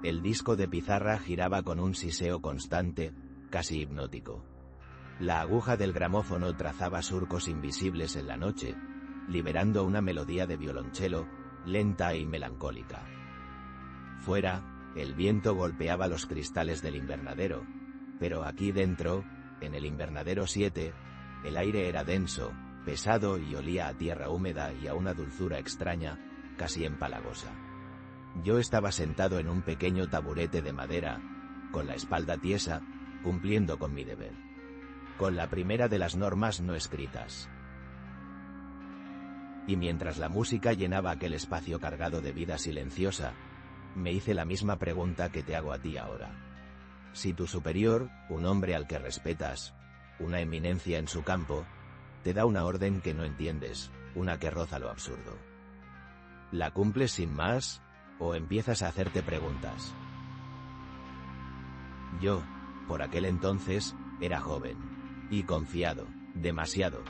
El disco de pizarra giraba con un siseo constante, casi hipnótico. La aguja del gramófono trazaba surcos invisibles en la noche, liberando una melodía de violonchelo, lenta y melancólica. Fuera, el viento golpeaba los cristales del invernadero, pero aquí dentro, en el invernadero 7, el aire era denso, pesado y olía a tierra húmeda y a una dulzura extraña, casi empalagosa. Yo estaba sentado en un pequeño taburete de madera, con la espalda tiesa, cumpliendo con mi deber. Con la primera de las normas no escritas. Y mientras la música llenaba aquel espacio cargado de vida silenciosa, me hice la misma pregunta que te hago a ti ahora. Si tu superior, un hombre al que respetas, una eminencia en su campo, te da una orden que no entiendes, una que roza lo absurdo, ¿la cumples sin más, o empiezas a hacerte preguntas? Yo, por aquel entonces, era joven. Y confiado, demasiado.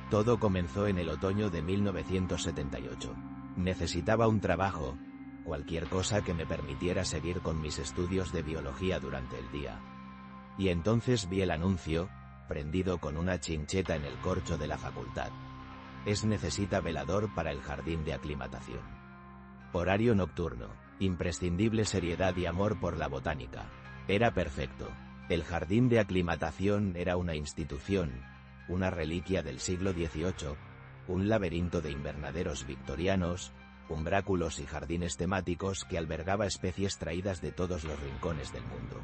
Todo comenzó en el otoño de 1978. Necesitaba un trabajo, cualquier cosa que me permitiera seguir con mis estudios de biología durante el día. Y entonces vi el anuncio, prendido con una chincheta en el corcho de la facultad. Necesita velador para el jardín de aclimatación. Horario nocturno, imprescindible seriedad y amor por la botánica. Era perfecto. El jardín de aclimatación era una institución, una reliquia del siglo XVIII, un laberinto de invernaderos victorianos, umbráculos y jardines temáticos que albergaba especies traídas de todos los rincones del mundo.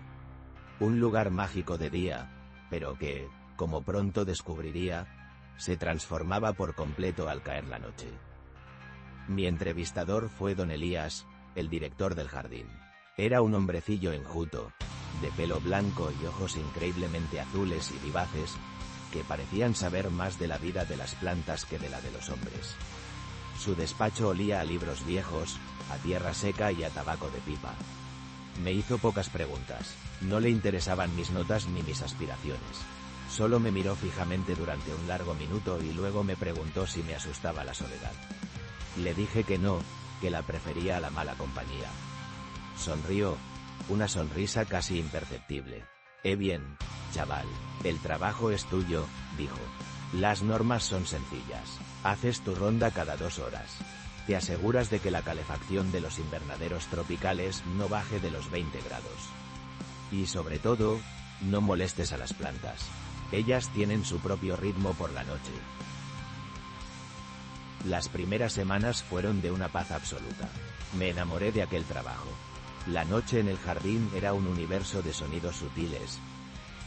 Un lugar mágico de día, pero que, como pronto descubriría, se transformaba por completo al caer la noche. Mi entrevistador fue don Elías, el director del jardín. Era un hombrecillo enjuto, de pelo blanco y ojos increíblemente azules y vivaces, que parecían saber más de la vida de las plantas que de la de los hombres. Su despacho olía a libros viejos, a tierra seca y a tabaco de pipa. Me hizo pocas preguntas, no le interesaban mis notas ni mis aspiraciones. Solo me miró fijamente durante un largo minuto y luego me preguntó si me asustaba la soledad. Le dije que no, que la prefería a la mala compañía. Sonrió, una sonrisa casi imperceptible. Bien, chaval, el trabajo es tuyo, dijo. Las normas son sencillas. Haces tu ronda cada 2 horas. Te aseguras de que la calefacción de los invernaderos tropicales no baje de los 20 grados. Y sobre todo, no molestes a las plantas. Ellas tienen su propio ritmo por la noche. Las primeras semanas fueron de una paz absoluta. Me enamoré de aquel trabajo. La noche en el jardín era un universo de sonidos sutiles.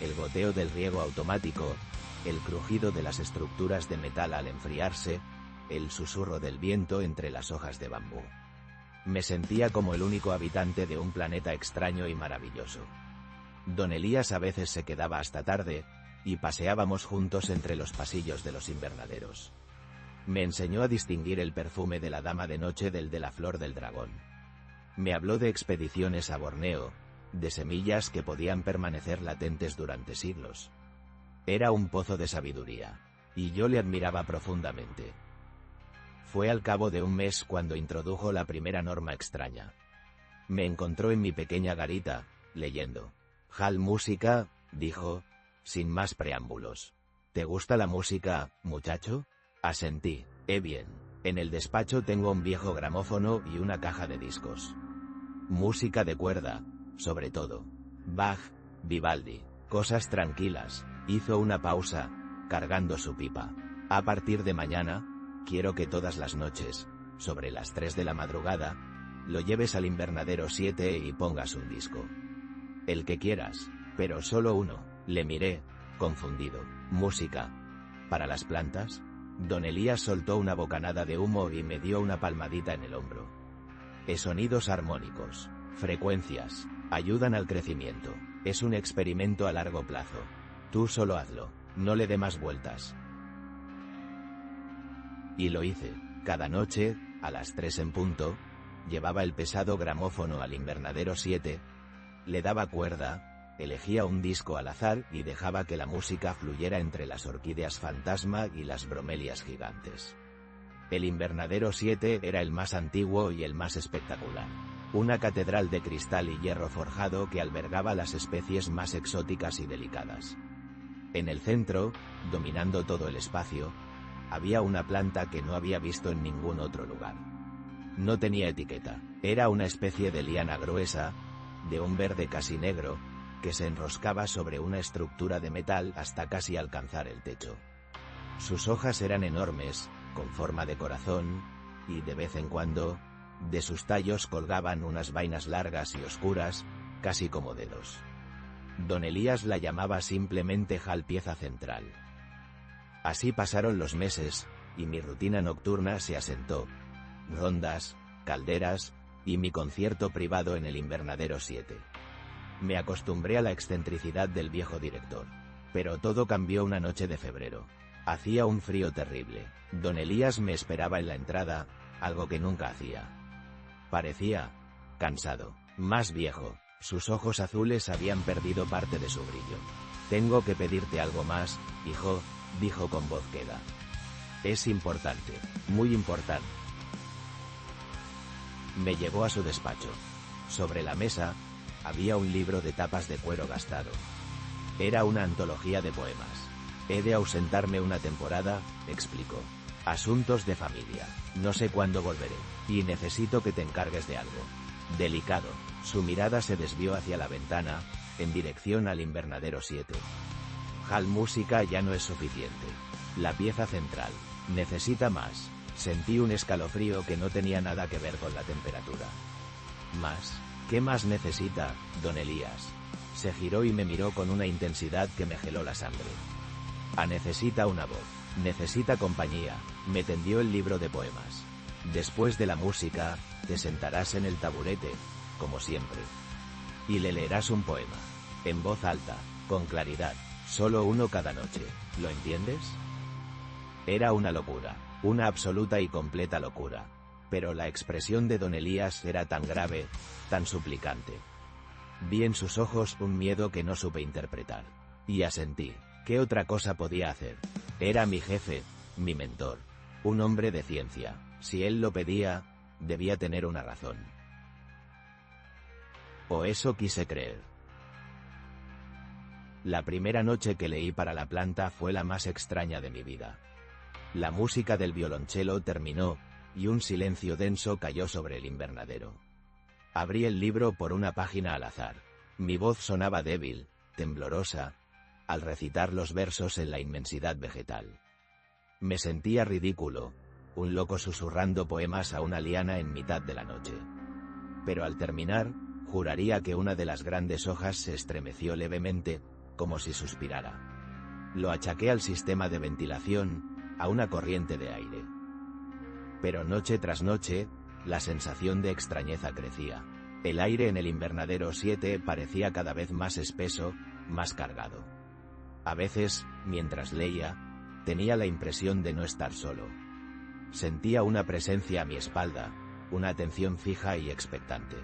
El goteo del riego automático, el crujido de las estructuras de metal al enfriarse, el susurro del viento entre las hojas de bambú. Me sentía como el único habitante de un planeta extraño y maravilloso. Don Elías a veces se quedaba hasta tarde, y paseábamos juntos entre los pasillos de los invernaderos. Me enseñó a distinguir el perfume de la dama de noche del de la flor del dragón. Me habló de expediciones a Borneo, de semillas que podían permanecer latentes durante siglos. Era un pozo de sabiduría, y yo le admiraba profundamente. Fue al cabo de un mes cuando introdujo la primera norma extraña. Me encontró en mi pequeña garita, leyendo. «Hall música», dijo, sin más preámbulos. «¿Te gusta la música, muchacho?» Asentí. Bien. En el despacho tengo un viejo gramófono y una caja de discos. Música de cuerda, sobre todo. Bach, Vivaldi, cosas tranquilas. Hizo una pausa, cargando su pipa. A partir de mañana, quiero que todas las noches, sobre las 3 de la madrugada, lo lleves al invernadero 7 y pongas un disco. El que quieras, pero solo uno. Le miré, confundido. ¿Música? ¿Para las plantas? Don Elías soltó una bocanada de humo y me dio una palmadita en el hombro. Sonidos armónicos, frecuencias, ayudan al crecimiento. Es un experimento a largo plazo. Tú solo hazlo, no le dé más vueltas. Y lo hice. Cada noche, a las 3 en punto, llevaba el pesado gramófono al invernadero 7, le daba cuerda, elegía un disco al azar y dejaba que la música fluyera entre las orquídeas fantasma y las bromelias gigantes. El invernadero 7 era el más antiguo y el más espectacular. Una catedral de cristal y hierro forjado que albergaba las especies más exóticas y delicadas. En el centro, dominando todo el espacio, había una planta que no había visto en ningún otro lugar. No tenía etiqueta, era una especie de liana gruesa, de un verde casi negro, que se enroscaba sobre una estructura de metal hasta casi alcanzar el techo. Sus hojas eran enormes, con forma de corazón, y de vez en cuando, de sus tallos colgaban unas vainas largas y oscuras, casi como dedos. Don Elías la llamaba simplemente Hal pieza central. Así pasaron los meses, y mi rutina nocturna se asentó. Rondas, calderas, y mi concierto privado en el Invernadero 7. Me acostumbré a la excentricidad del viejo director. Pero todo cambió una noche de febrero. Hacía un frío terrible. Don Elías me esperaba en la entrada, algo que nunca hacía. Parecía cansado, más viejo, sus ojos azules habían perdido parte de su brillo. «Tengo que pedirte algo más, hijo», dijo con voz queda. «Es importante, muy importante». Me llevó a su despacho. Sobre la mesa, había un libro de tapas de cuero gastado. Era una antología de poemas. «He de ausentarme una temporada», explicó. «Asuntos de familia, no sé cuándo volveré, y necesito que te encargues de algo». Delicado, su mirada se desvió hacia la ventana, en dirección al Invernadero 7. «Hal música ya no es suficiente. La pieza central necesita más». Sentí un escalofrío que no tenía nada que ver con la temperatura. «¿Más? ¿Qué más necesita, don Elías?». Se giró y me miró con una intensidad que me geló la sangre. «Necesita una voz, necesita compañía», me tendió el libro de poemas. «Después de la música, te sentarás en el taburete, como siempre. Y le leerás un poema, en voz alta, con claridad, solo uno cada noche, ¿lo entiendes?». Era una locura, una absoluta y completa locura. Pero la expresión de don Elías era tan grave, tan suplicante. Vi en sus ojos un miedo que no supe interpretar. Y asentí. ¿Qué otra cosa podía hacer? Era mi jefe, mi mentor, un hombre de ciencia. Si él lo pedía, debía tener una razón. O eso quise creer. La primera noche que leí para la planta fue la más extraña de mi vida. La música del violonchelo terminó, y un silencio denso cayó sobre el invernadero. Abrí el libro por una página al azar. Mi voz sonaba débil, temblorosa, al recitar los versos en la inmensidad vegetal. Me sentía ridículo, un loco susurrando poemas a una liana en mitad de la noche. Pero al terminar, juraría que una de las grandes hojas se estremeció levemente, como si suspirara. Lo achaqué al sistema de ventilación, a una corriente de aire. Pero noche tras noche, la sensación de extrañeza crecía. El aire en el Invernadero 7 parecía cada vez más espeso, más cargado. A veces, mientras leía, tenía la impresión de no estar solo. Sentía una presencia a mi espalda, una atención fija y expectante.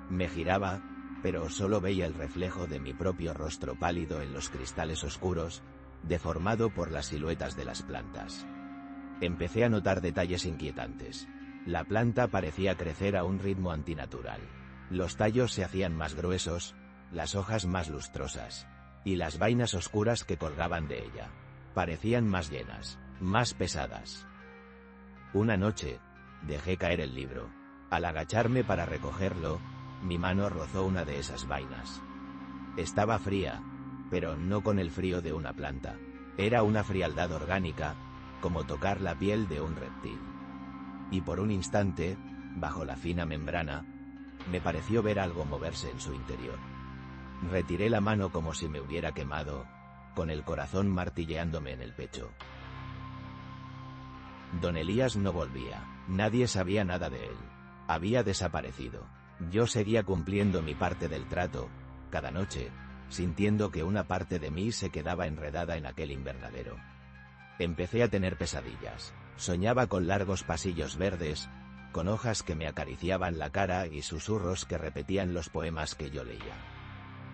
Me giraba, pero solo veía el reflejo de mi propio rostro pálido en los cristales oscuros, deformado por las siluetas de las plantas. Empecé a notar detalles inquietantes. La planta parecía crecer a un ritmo antinatural. Los tallos se hacían más gruesos, las hojas más lustrosas, y las vainas oscuras que colgaban de ella parecían más llenas, más pesadas. Una noche, dejé caer el libro. Al agacharme para recogerlo, mi mano rozó una de esas vainas. Estaba fría, pero no con el frío de una planta. Era una frialdad orgánica, como tocar la piel de un reptil. Y por un instante, bajo la fina membrana, me pareció ver algo moverse en su interior. Retiré la mano como si me hubiera quemado, con el corazón martilleándome en el pecho. Don Elías no volvía, nadie sabía nada de él. Había desaparecido. Yo seguía cumpliendo mi parte del trato, cada noche, sintiendo que una parte de mí se quedaba enredada en aquel invernadero. Empecé a tener pesadillas. Soñaba con largos pasillos verdes, con hojas que me acariciaban la cara y susurros que repetían los poemas que yo leía.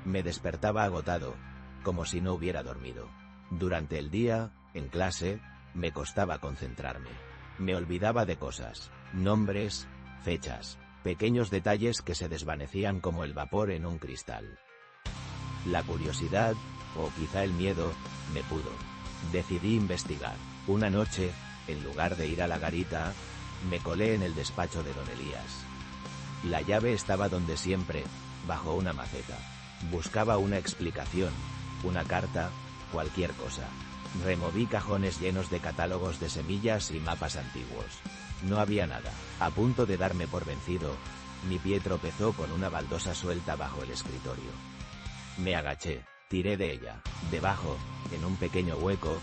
Me despertaba agotado, como si no hubiera dormido. Durante el día, en clase, me costaba concentrarme. Me olvidaba de cosas, nombres, fechas, pequeños detalles que se desvanecían como el vapor en un cristal. La curiosidad, o quizá el miedo, me pudo. Decidí investigar. Una noche, en lugar de ir a la garita, me colé en el despacho de don Elías. La llave estaba donde siempre, bajo una maceta. Buscaba una explicación, una carta, cualquier cosa. Removí cajones llenos de catálogos de semillas y mapas antiguos. No había nada. A punto de darme por vencido, mi pie tropezó con una baldosa suelta bajo el escritorio. Me agaché, tiré de ella. Debajo, en un pequeño hueco,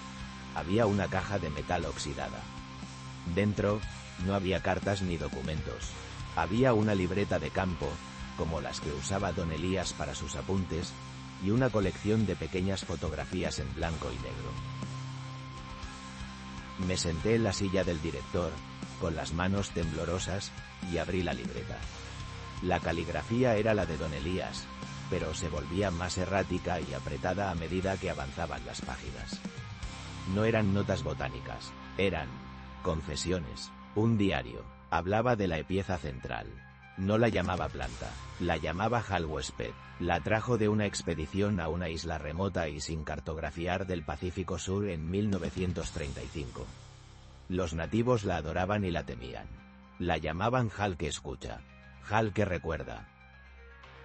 había una caja de metal oxidada. Dentro, no había cartas ni documentos. Había una libreta de campo, como las que usaba don Elías para sus apuntes, y una colección de pequeñas fotografías en blanco y negro. Me senté en la silla del director, con las manos temblorosas, y abrí la libreta. La caligrafía era la de don Elías, pero se volvía más errática y apretada a medida que avanzaban las páginas. No eran notas botánicas, eran confesiones, un diario. Hablaba de la pieza central. No la llamaba planta, la llamaba Halwespet. La trajo de una expedición a una isla remota y sin cartografiar del Pacífico Sur en 1935. Los nativos la adoraban y la temían. La llamaban Hal que escucha, Hal que recuerda.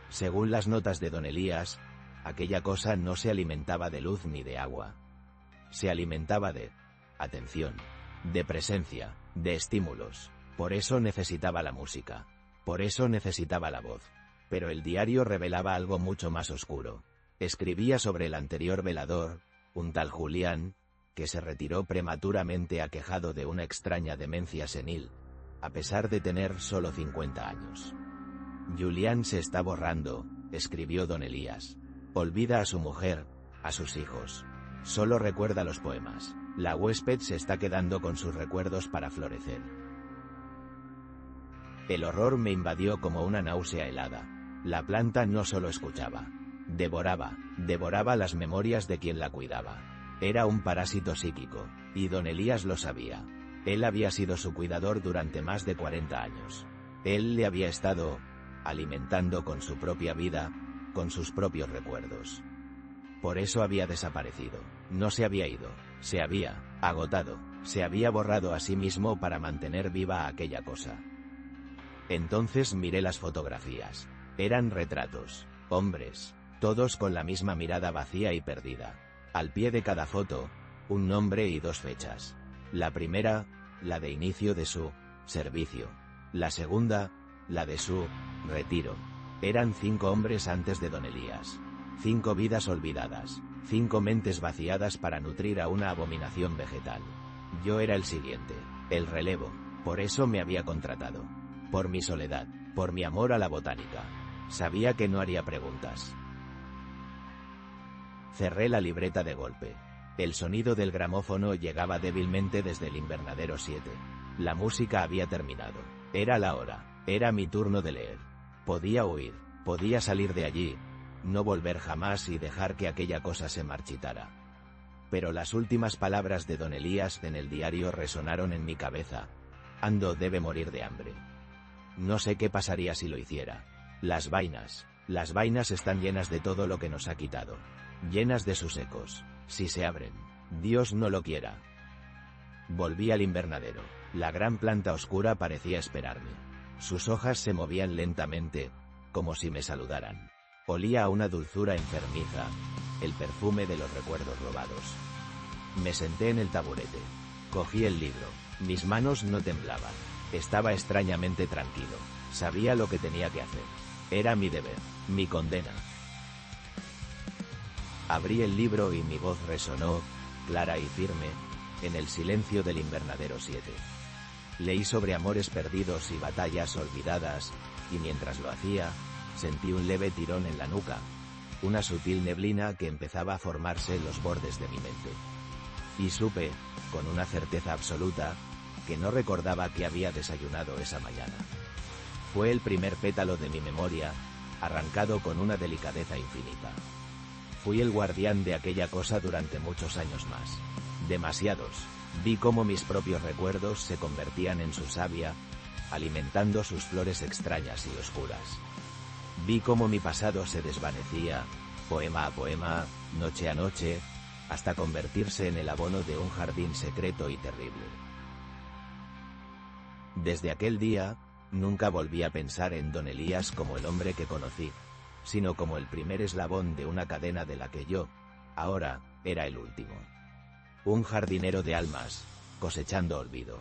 Según las notas de don Elías, aquella cosa no se alimentaba de luz ni de agua. Se alimentaba de atención, de presencia, de estímulos. Por eso necesitaba la música. Por eso necesitaba la voz. Pero el diario revelaba algo mucho más oscuro. Escribía sobre el anterior velador, un tal Julián, que se retiró prematuramente aquejado de una extraña demencia senil, a pesar de tener solo 50 años. Julián se está borrando, escribió don Elías. Olvida a su mujer, a sus hijos. Solo recuerda los poemas. La huésped se está quedando con sus recuerdos para florecer. El horror me invadió como una náusea helada. La planta no solo escuchaba, devoraba las memorias de quien la cuidaba. Era un parásito psíquico, y don Elías lo sabía. Él había sido su cuidador durante más de 40 años. Él le había estado alimentando con su propia vida, con sus propios recuerdos. Por eso había desaparecido. No se había ido, se había agotado, se había borrado a sí mismo para mantener viva aquella cosa. Entonces miré las fotografías. Eran retratos, hombres, todos con la misma mirada vacía y perdida. Al pie de cada foto, un nombre y 2 fechas. La primera, la de inicio de su servicio. La segunda, la de su retiro. Eran 5 hombres antes de don Elías. 5 vidas olvidadas, 5 mentes vaciadas para nutrir a una abominación vegetal. Yo era el siguiente, el relevo. Por eso me había contratado. Por mi soledad, por mi amor a la botánica. Sabía que no haría preguntas. Cerré la libreta de golpe. El sonido del gramófono llegaba débilmente desde el invernadero 7. La música había terminado. Era la hora. Era mi turno de leer. Podía huir. Podía salir de allí. No volver jamás y dejar que aquella cosa se marchitara. Pero las últimas palabras de don Elías en el diario resonaron en mi cabeza. Ando debe morir de hambre. No sé qué pasaría si lo hiciera. Las vainas están llenas de todo lo que nos ha quitado. Llenas de sus ecos. Si se abren, Dios no lo quiera. Volví al invernadero. La gran planta oscura parecía esperarme. Sus hojas se movían lentamente, como si me saludaran. Olía a una dulzura enfermiza, el perfume de los recuerdos robados. Me senté en el taburete. Cogí el libro. Mis manos no temblaban. Estaba extrañamente tranquilo. Sabía lo que tenía que hacer. Era mi deber, mi condena. Abrí el libro y mi voz resonó, clara y firme, en el silencio del invernadero 7. Leí sobre amores perdidos y batallas olvidadas, y mientras lo hacía, sentí un leve tirón en la nuca, una sutil neblina que empezaba a formarse en los bordes de mi mente. Y supe, con una certeza absoluta, que no recordaba que había desayunado esa mañana. Fue el primer pétalo de mi memoria, arrancado con una delicadeza infinita. Fui el guardián de aquella cosa durante muchos años más. Demasiados. Vi cómo mis propios recuerdos se convertían en su savia, alimentando sus flores extrañas y oscuras. Vi cómo mi pasado se desvanecía, poema a poema, noche a noche, hasta convertirse en el abono de un jardín secreto y terrible. Desde aquel día, nunca volví a pensar en Don Elías como el hombre que conocí, sino como el primer eslabón de una cadena de la que yo, ahora, era el último. Un jardinero de almas, cosechando olvido.